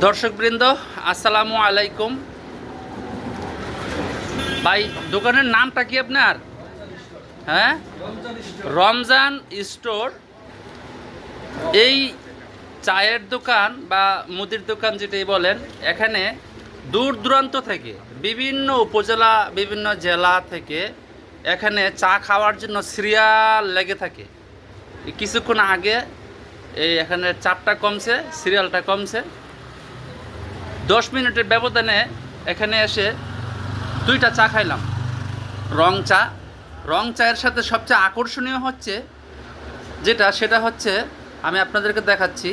দর্শকবৃন্দ, আসসালামু আলাইকুম। ভাই, দোকানের নামটা কি আপনার? হ্যাঁ, রমজান স্টোর। এই চায়ের দোকান বা মুদির দোকান যেটাই বলেন, এখানে দূর দূরান্ত থেকে বিভিন্ন উপজেলা, বিভিন্ন জেলা থেকে এখানে চা খাওয়ার জন্য সিরিয়াল লেগে থাকে। কিছুক্ষণ আগে এখানে চাপটা কমছে, সিরিয়ালটা কমছে। 10 মিনিটের ব্যবধানে এখানে এসে 2টা চা খাইলাম, রং চা। রং চায়ের সাথে সবচেয়ে আকর্ষণীয় হচ্ছে সেটা হচ্ছে, আমি আপনাদেরকে দেখাচ্ছি।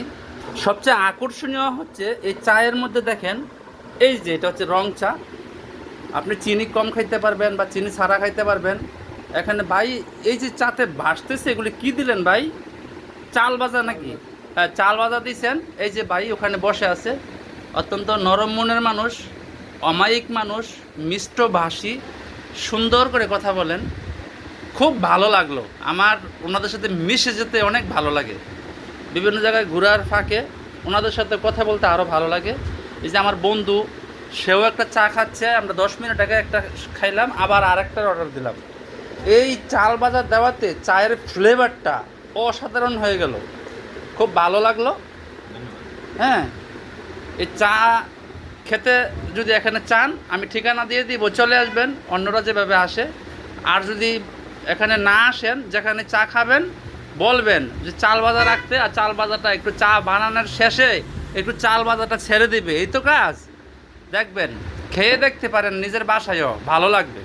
সবচেয়ে আকর্ষণীয় হচ্ছে এই চায়ের মধ্যে দেখেন, এই যে এটা হচ্ছে রং চা। আপনি চিনি কম খাইতে পারবেন বা চিনি ছাড়া খাইতে পারবেন। এখানে ভাই এই যে চাতে ভাসতেছে, এগুলি কি দিলেন ভাই? চাল ভাজা নাকি? হ্যাঁ, চাল ভাজা দিয়েছেন। এই যে ভাই ওখানে বসে আছে, অত্যন্ত নরম মনের মানুষ, অমায়িক মানুষ, মিষ্টভাষী, সুন্দর করে কথা বলেন। খুব ভালো লাগলো আমার, ওনাদের সাথে মিশে যেতে অনেক ভালো লাগে। বিভিন্ন জায়গায় ঘোরার ফাঁকে ওনাদের সাথে কথা বলতে আরও ভালো লাগে। এই যে আমার বন্ধু, সেও একটা চা খাচ্ছে, আমরা 10 মিনিট আগে একটা খাইলাম, আবার আরেকটার অর্ডার দিলাম। এই চাল ভাজা দেওয়াতে চায়ের ফ্লেভারটা অসাধারণ হয়ে গেল, খুব ভালো লাগলো। হ্যাঁ, এই চা খেতে যদি এখানে চান, আমি ঠিকানা দিয়ে দিব, চলে আসবেন অন্যরা যেভাবে আসে। আর যদি এখানে না আসেন, যেখানে চা খাবেন বলবেন যে চাল ভাজা রাখতে, আর চাল ভাজাটা একটু চা বানানোর শেষে একটু চাল ভাজাটা ছেড়ে দিবে। এই তো কাজ। দেখবেন, খেয়ে দেখতে পারেন নিজের বাসায়ও, ভালো লাগবে।